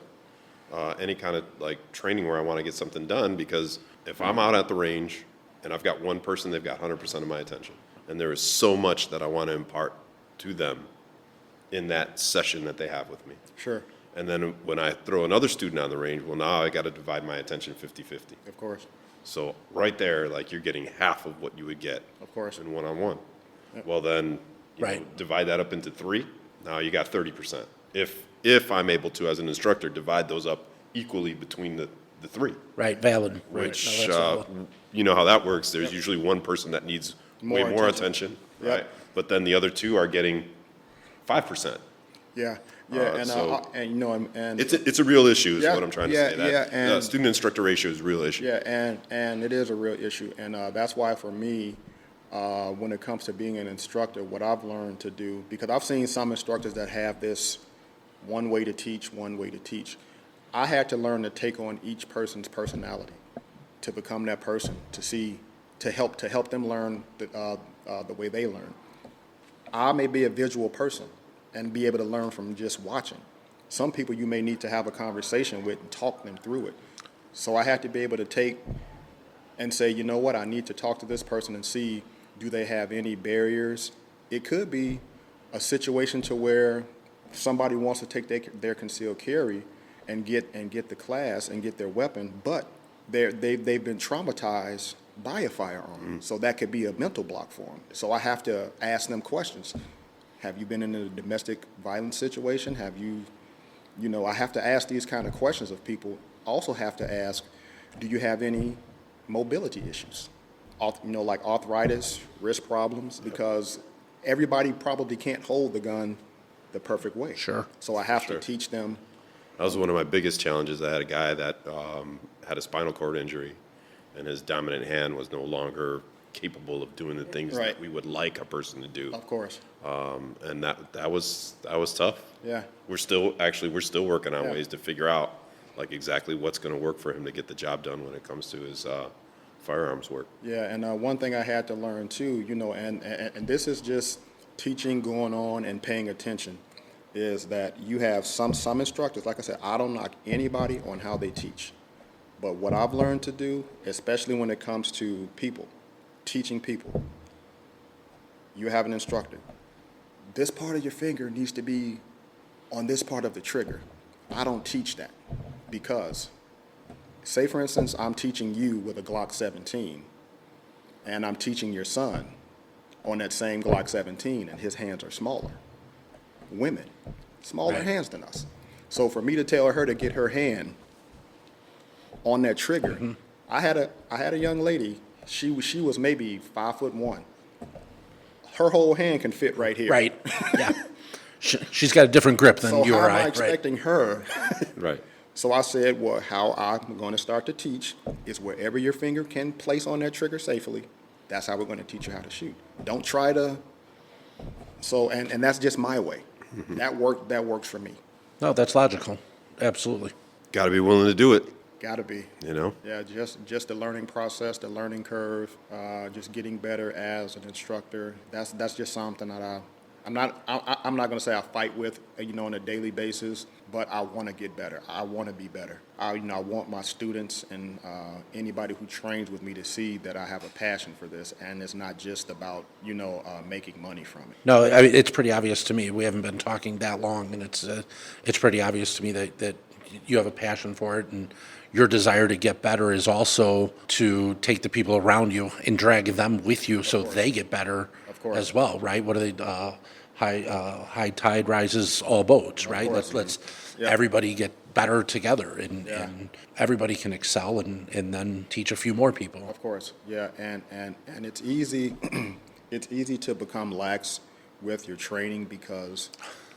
any kind of like training where I want to get something done, because if I'm out at the range and I've got one person, they've got 100% of my attention. And there is so much that I want to impart to them in that session that they have with me. Sure. And then when I throw another student on the range, well, now I got to divide my attention 50-50. Of course. So right there, like, you're getting half of what you would get Of course. in one-on-one. Well, then divide that up into 3. Now you got 30%. If I'm able to, as an instructor, divide those up equally between the 3. Right, valid. Which, No, that's you know how that works. There's usually one person that needs way more attention, Yep. right? But then the other 2 are getting 5%. Yeah, and It's a real issue is Yeah, what I'm trying to yeah, say. That yeah, and- student-instructor ratio is a real issue. yeah, and it is a real issue, and that's why for me, when it comes to being an instructor, what I've learned to do, because I've seen some instructors that have this one way to teach, one way to teach. I had to learn to take on each person's personality, to become that person, to help them learn the way they learn. I may be a visual person and be able to learn from just watching. Some people you may need to have a conversation with and talk them through it. So I had to be able to take and say, you know what, I need to talk to this person and see, do they have any barriers? It could be a situation to where somebody wants to take their concealed carry and get the class and get their weapon, but they've been traumatized by a firearm. So that could be a mental block for them. So I have to ask them questions. Have you been in a domestic violence situation? Have you, I have to ask these kind of questions of people. Also have to ask, do you have any mobility issues? Like arthritis, wrist problems, because everybody probably can't hold the gun the perfect way. Sure. So I have to teach them. That was one of my biggest challenges. I had a guy that had a spinal cord injury, and his dominant hand was no longer capable of doing the things Right. that we would like a person to do. Of course. And that was tough. Yeah. We're still working on Yeah. ways to figure out like exactly what's going to work for him to get the job done when it comes to his firearms work. Yeah, and one thing I had to learn too, and this is just teaching going on and paying attention is that you have some instructors, like I said, I don't knock anybody on how they teach. But what I've learned to do, especially when it comes to people, teaching people, you have an instructor. This part of your finger needs to be on this part of the trigger. I don't teach that because, say for instance, I'm teaching you with a Glock 17 and I'm teaching your son on that same Glock 17 and his hands are smaller. Women, smaller Right. hands than us. So for me to tell her to get her hand on that trigger, I had a young lady, she was maybe 5'1". Her whole hand can fit right here. Right, yeah. She's got a different grip than So you how or am I I, right? expecting her? Right. So I said, well, how I'm going to start to teach is wherever your finger can place on that trigger safely, that's how we're going to teach you how to shoot. Don't try to, and that's just my way. That works for me. No, that's logical, absolutely. Got to be willing to do it, Gotta be. you know? Yeah, just the learning process, the learning curve, just getting better as an instructor. That's just something that I'm not going to say I fight with, on a daily basis, but I want to get better. I want to be better. I want my students and anybody who trains with me to see that I have a passion for this, and it's not just about making money from it. No, I mean, it's pretty obvious to me. We haven't been talking that long, and it's pretty obvious to me that you have a passion for it, and your desire to get better is also to take the people around you and drag them with you so they get better course. as well, right? What are they? High tide rises all boats, right? course. Let's Yeah. everybody get better together, and everybody can excel and then teach a few more people. Of course, yeah, and it's easy, it's easy to become lax with your training because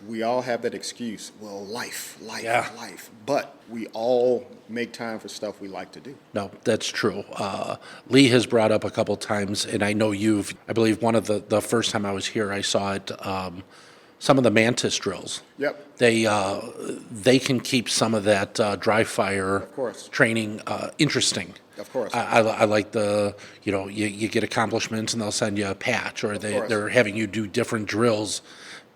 we all have that excuse. Well, life, Yeah. life. But we all make time for stuff we like to do. No, that's true. Lee has brought up a couple times, and I know I believe one of the first time I was here, I saw it, some of the mantis drills. Yep. They can keep some of that dry fire course. training interesting. Of course. I like you get accomplishments and they'll send you a patch, or course. they're having you do different drills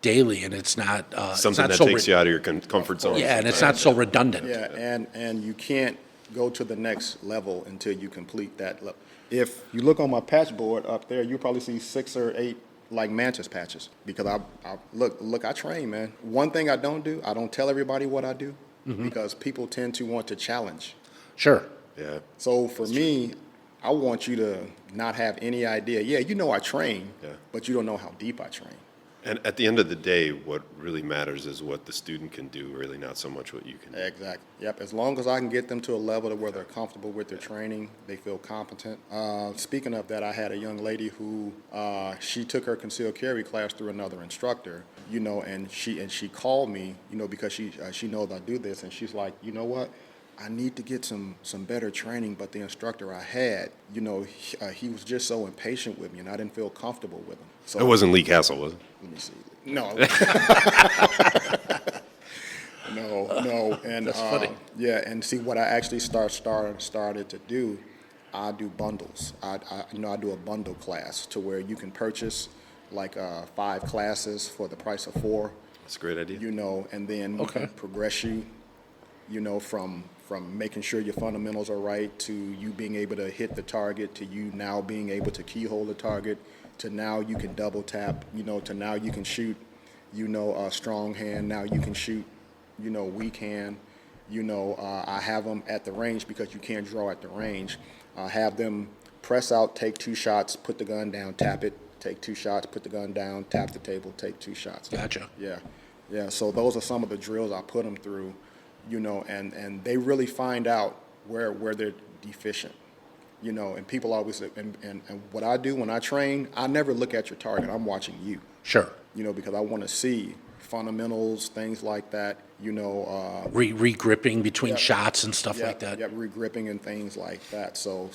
daily, and it's not Something it's that not takes you out of your comfort zone. Yeah, and it's not so redundant. Yeah, and you can't go to the next level until you complete that level. If you look on my patch board up there, you'll probably see 6 or 8 like mantis patches because I look, I train, man. One thing I don't do, I don't tell everybody what I do because people tend to want to challenge. Sure. Yeah. So for me, I want you to not have any idea. Yeah, I train, but you don't know how deep I train. And at the end of the day, what really matters is what the student can do, really not so much what you can do. Exactly. Yep. As long as I can get them to a level to where they're comfortable with their training, they feel competent. Speaking of that, I had a young lady who she took her concealed carry class through another instructor, and she called me, because she knows I do this, and she's like, you know what? I need to get some better training, but the instructor I had, he was just so impatient with me, and I didn't feel comfortable with him. So It wasn't Lee Castle, was it? let me see. No. No. And That's funny. Yeah, and see what I actually started to do. I do bundles. I do a bundle class to where you can purchase like 5 classes for the price of 4. That's a great idea. And then we can progress you. From making sure your fundamentals are right to you being able to hit the target to you now being able to keyhole the target to now you can double tap, to now you can shoot, a strong hand. Now you can shoot, weak hand. I have them at the range because you can't draw at the range. I have them press out, take 2 shots, put the gun down, tap it, take 2 shots, put the gun down, tap the table, take 2 shots. Gotcha. Yeah. So those are some of the drills I put them through. And they really find out where they're deficient, and people always, and what I do when I train, I never look at your target. I'm watching you. Sure. Because I want to see fundamentals, things like that, Regripping between shots and stuff like that. Yeah, regripping and things like that. So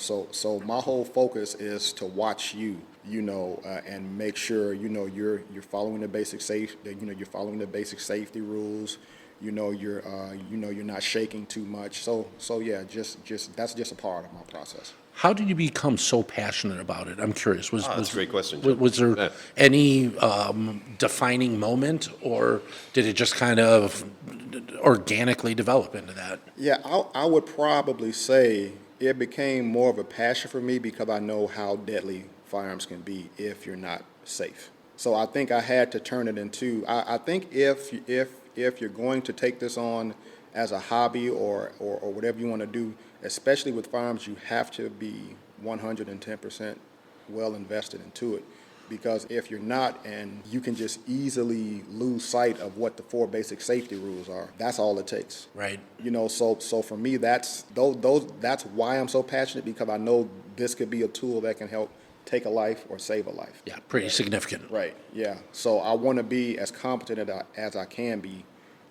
my whole focus is to watch you, and make sure, you're following the basic you're following the basic safety rules. You're not shaking too much. So yeah, just that's just a part of my process. How did you become so passionate about it? I'm curious. That's a great question, Was there Yeah. any defining moment, or did it just kind of organically develop into that? Yeah, I would probably say it became more of a passion for me because I know how deadly firearms can be if you're not safe. So I think I had to turn it into. I think if you're going to take this on as a hobby or whatever you want to do, especially with firearms, you have to be 110% well invested into it. Because if you're not, and you can just easily lose sight of what the four basic safety rules are, that's all it takes. Right. So for me, that's that's why I'm so passionate, because I know this could be a tool that can help take a life or save a life. Yeah, pretty significant. Right. Yeah. So I want to be as competent as I can be,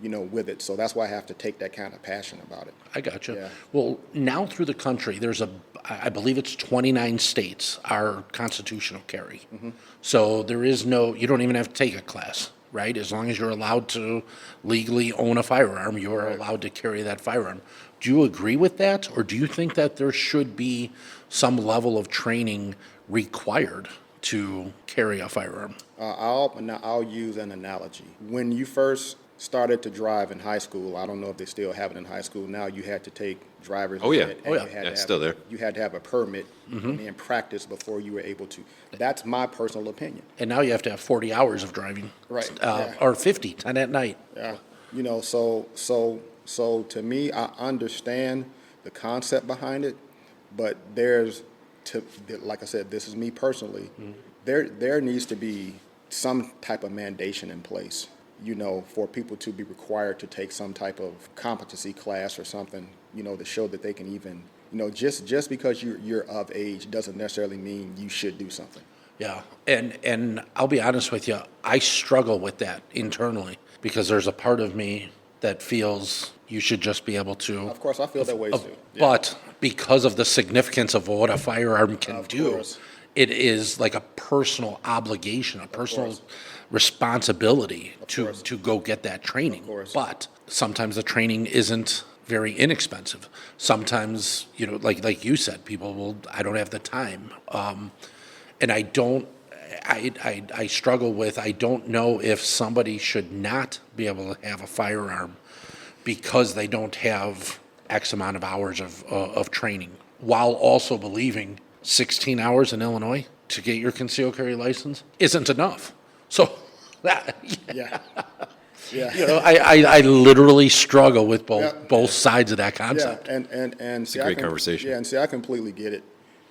with it. So that's why I have to take that kind of passion about it. I gotcha. Yeah. Well, now through the country, I believe it's 29 states are constitutional carry. So there is you don't even have to take a class, right? As long as you're allowed to legally own a firearm, you are allowed to carry that firearm. Do you agree with that, or do you think that there should be some level of training required to carry a firearm? I'll use an analogy. When you first started to drive in high school, I don't know if they still have it in high school now, you had to take driver's Oh, yeah. ed, Oh, yeah. and you had Yeah, to it's still there. You had to have a permit and then practice before you were able to. That's my personal opinion. And now you have to have 40 hours of driving. Right, Or 50, 10 at night. Yeah. So to me, I understand the concept behind it, but like I said, this is me personally. There needs to be some type of mandation in place, for people to be required to take some type of competency class or something, to show that they can even, just because you're of age doesn't necessarily mean you should do something. Yeah, and I'll be honest with you, I struggle with that internally because there's a part of me that feels you should just be able to. Of course, I feel that way too. Yeah. But because of the significance of what a firearm can do, course. it is like a personal obligation, a personal course. responsibility course. to go get that training. course. But sometimes the training isn't very inexpensive. Sometimes, like you said, people will, I don't have the time. And I struggle with, I don't know if somebody should not be able to have a firearm because they don't have X amount of hours of training, while also believing 16 hours in Illinois to get your concealed carry license isn't enough. So that, Yeah. Yeah. I literally struggle with Yeah. both sides of that Yeah, concept. and see, a great conversation. Yeah, and see, I completely get it.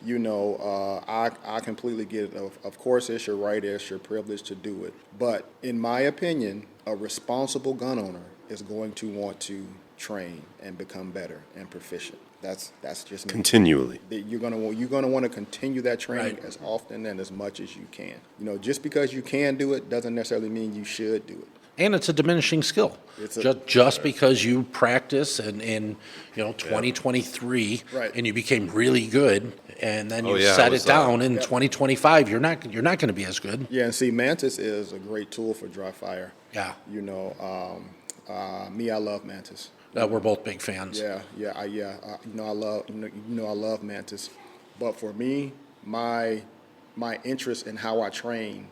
I completely get it. Of course, it's your right, it's your privilege to do it. But in my opinion, a responsible gun owner is going to want to train and become better and proficient. That's just me. Continually. You're gonna want to continue that training Right. as often and as much as you can. Just because you can do it doesn't necessarily mean you should do it. And it's a diminishing skill. Just because you practice in 2023 Right. and you became really good, and then you yeah, set it was, it down in 2025, you're not going to be as good. Yeah, and see, Mantis is a great tool for dry fire. Yeah, I love Mantis. we're both big fans. I love Mantis, but for me, my interest in how I train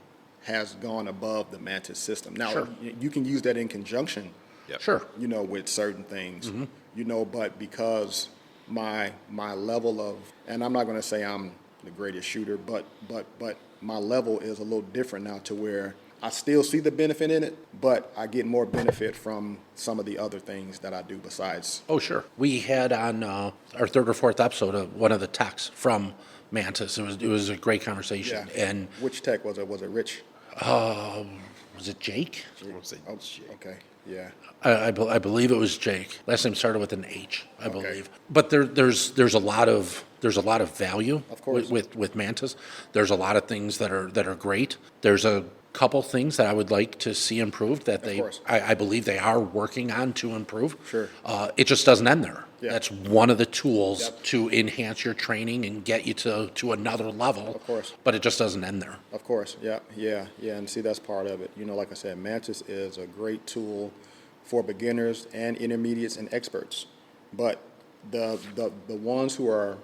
has gone above the Mantis system. Now, Sure. you can use that in conjunction, Yep. Sure. with certain things, but because my level of, and I'm not going to say I'm the greatest shooter, but my level is a little different now, to where I still see the benefit in it, but I get more benefit from some of the other things that I do besides. Oh, sure. We had on our third or fourth episode one of the techs from Mantis. It was a great conversation. Yeah. And Which tech was it? Was it Rich? was it Jake? I won't say shit. Okay. Yeah. I believe it was Jake. Last name started with an H, I Okay. believe. But there's a lot of value Of course. with Mantis. There's a lot of things that are great. There's a couple things that I would like to see improved that course. I believe they are working on to improve. Sure. It just doesn't end there. Yeah. That's one of the tools Yep. to enhance your training and get you to another level. Of course. But it just doesn't end there. Of course, yeah, and see, that's part of it. Like I said, Mantis is a great tool for beginners and intermediates and experts. But the ones who are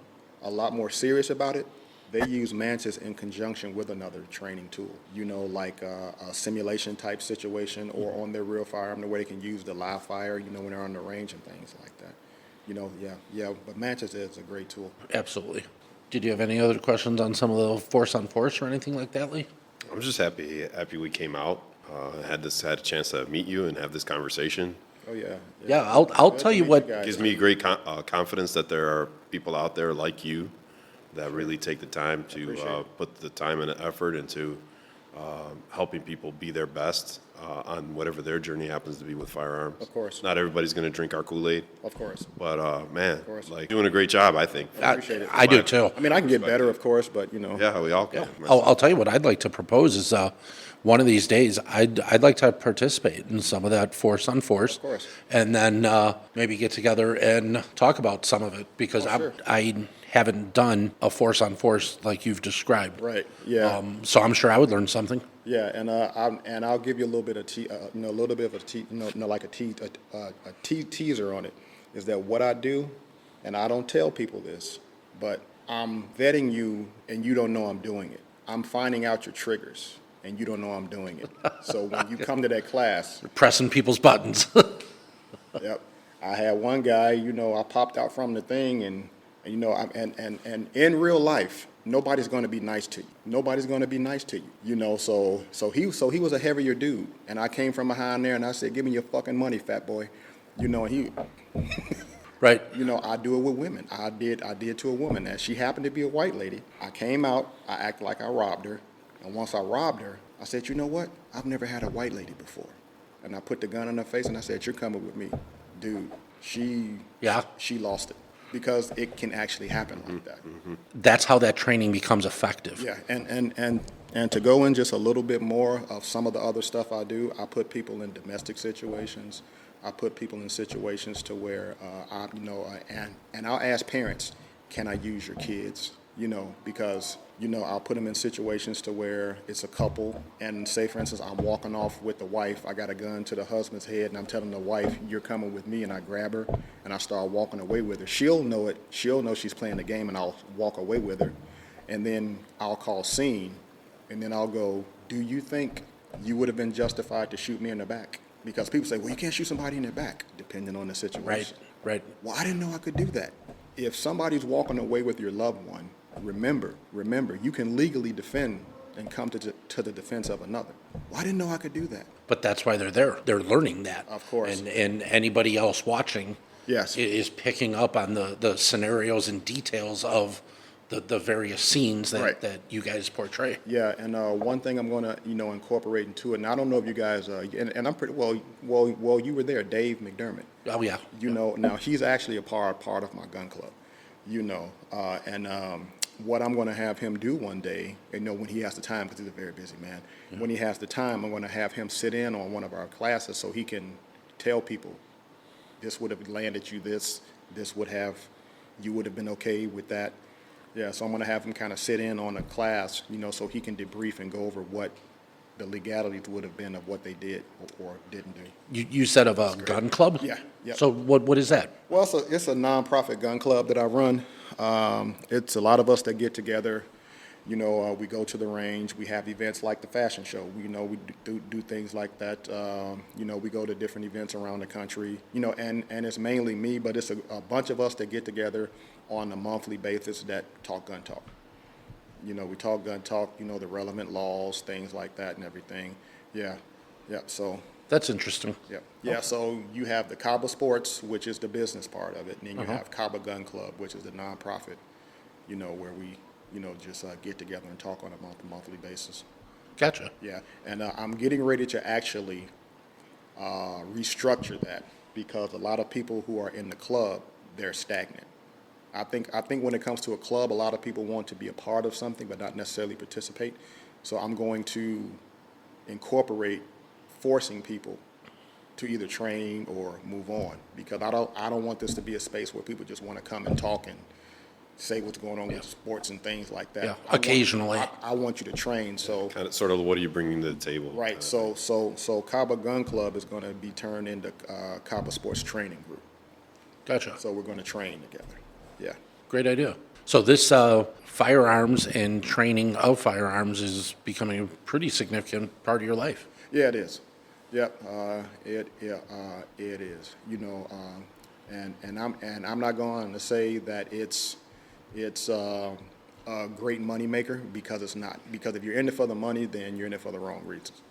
a lot more serious about it, they use Mantis in conjunction with another training tool, like a simulation type situation, or on their real firearm, the way they can use the live fire, when they're on the range and things like that. But Mantis is a great tool. Absolutely. Did you have any other questions on some of the force on force or anything like that, Lee? I'm just happy we came out, had a chance to meet you and have this conversation. Oh, yeah. Yeah, I'll tell you what. Gives me great confidence that there are people out there like you that really take the time to put the time and effort into helping people be their best on whatever their journey happens to be with firearms. Of course. Not everybody's going to drink our Kool-Aid. Of course. But, man, course. like, doing a great job, I think. I appreciate it. I do too. I mean, I can get better, of course, but, Yeah, we all can. I'll tell you what I'd like to propose is one of these days I'd like to participate in some of that force on force. Of course. And then maybe get together and talk about some of it because Oh, sure. I haven't done a force on force like you've described. Right, yeah. So I'm sure I would learn something. Yeah, and I'll give you a little bit of teaser on it. Is that what I do? And I don't tell people this, but I'm vetting you, and you don't know I'm doing it. I'm finding out your triggers, and you don't know I'm doing it. So when you come to that class, Pressing people's buttons. yep. I had one guy, I popped out from the thing, and and in real life, nobody's going to be nice to you. Nobody's going to be nice to you. So he was a heavier dude, and I came from behind there, and I said, "Give me your fucking money, fat boy." And he, Right. I do it with women. I did to a woman, and she happened to be a white lady. I came out, I acted like I robbed her, and once I robbed her, I said, "You know what? I've never had a white lady before." And I put the gun in her face, and I said, "You're coming with me." Dude, she lost it, because it can actually happen like that. That's how that training becomes effective. Yeah, and to go in just a little bit more of some of the other stuff I do, I put people in domestic situations. I put people in situations to where and I'll ask parents, "Can I use your kids?" Because I'll put them in situations to where it's a couple, and say, for instance, I'm walking off with the wife. I got a gun to the husband's head, and I'm telling the wife, "You're coming with me," and I grab her, and I start walking away with her. She'll know it. She'll know she's playing the game, and I'll walk away with her. And then I'll call scene, and then I'll go, "Do you think you would have been justified to shoot me in the back?" Because people say, "Well, you can't shoot somebody in the back," depending on the situation. Right. Well, I didn't know I could do that. If somebody's walking away with your loved one, remember, you can legally defend and come to the defense of another. Well, I didn't know I could do that. But that's why they're there. They're learning that. Of course. And anybody else watching Yes. is picking up on the scenarios and details of the various scenes Right. that you guys portray. Yeah, and one thing I'm going to incorporate into it, and I don't know if you guys and I'm pretty well you were there, Dave McDermott. Oh, yeah. Now he's actually a part of my gun club. What I'm going to have him do one day, when he has the time, because he's a very busy man. Yeah. When he has the time, I'm going to have him sit in on one of our classes so he can tell people, "This would have landed you this would have, you would have been okay with that." Yeah, so I'm going to have him kind of sit in on a class, so he can debrief and go over what the legalities would have been of what they did or didn't do. You said of a gun club? Yeah. Yep. So what is that? Well, it's a nonprofit gun club that I run. It's a lot of us that get together. We go to the range. We have events like the fashion show. We do things like that. We go to different events around the country. And it's mainly me, but it's a bunch of us that get together on a monthly basis that talk gun talk. We talk gun talk. The relevant laws, things like that, and everything. Yeah. So. That's interesting. Yeah. So you have the KABA Sports, which is the business part of it, and then you have KABA Gun Club, which is the nonprofit. Where we just get together and talk on a monthly basis. Gotcha. Yeah, and I'm getting ready to actually restructure that, because a lot of people who are in the club, they're stagnant. I think when it comes to a club, a lot of people want to be a part of something but not necessarily participate. So I'm going to incorporate forcing people to either train or move on, because I don't want this to be a space where people just want to come and talk and say what's going on with sports and things like that. Yeah, occasionally. I want you to train. So Kind of, sort of, what are you bringing to the table? right. So KABA Gun Club is going to be turned into KABA Sports Training Group. Gotcha. So we're going to train together. Yeah. Great idea. So this firearms and training of firearms is becoming a pretty significant part of your life. Yeah, it is. Yep, it is. And I'm not going to say that it's a great money maker, because it's not. Because if you're in it for the money, then you're in it for the wrong reasons.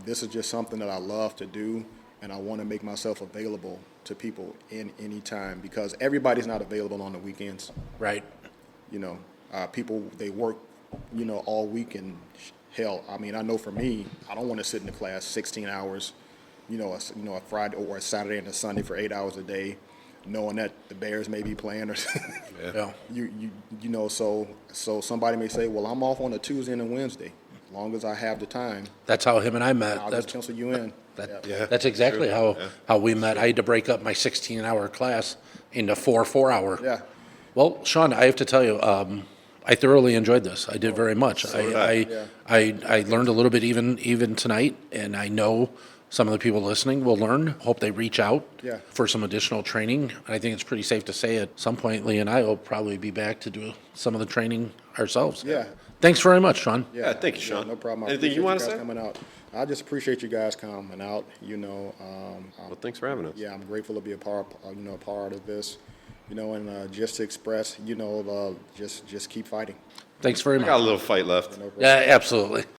This is just something that I love to do, and I want to make myself available to people in any time, because everybody's not available on the weekends. Right. People, they work, all week, and hell, I mean, I know for me, I don't want to sit in the class 16 hours, a Friday or a Saturday and a Sunday for 8 hours a day, knowing that the Bears may be playing, or Yeah. so somebody may say, well, I'm off on a Tuesday and a Wednesday, as long as I have the time, That's how him and I met. I'll just pencil you in. That's exactly how we met. I had to break up my 16-hour class into 4 4-hour. Yeah. Well, Sean, I have to tell you, I thoroughly enjoyed this. I did very much. I learned a little bit even tonight, and I know some of the people listening will learn. Hope they reach out Yeah. for some additional training. I think it's pretty safe to say at some point, Lee and I will probably be back to do some of the training ourselves. Yeah. Thanks very much, Sean. Yeah, thank you, Sean. No problem. I Anything you appreciate wanna guys say? Coming out. I just appreciate you guys coming out. Well, thanks for having us. Yeah, I'm grateful to be a part of this. And just to express, just keep fighting. Thanks very I got a much. little fight left. No problem. Yeah, absolutely.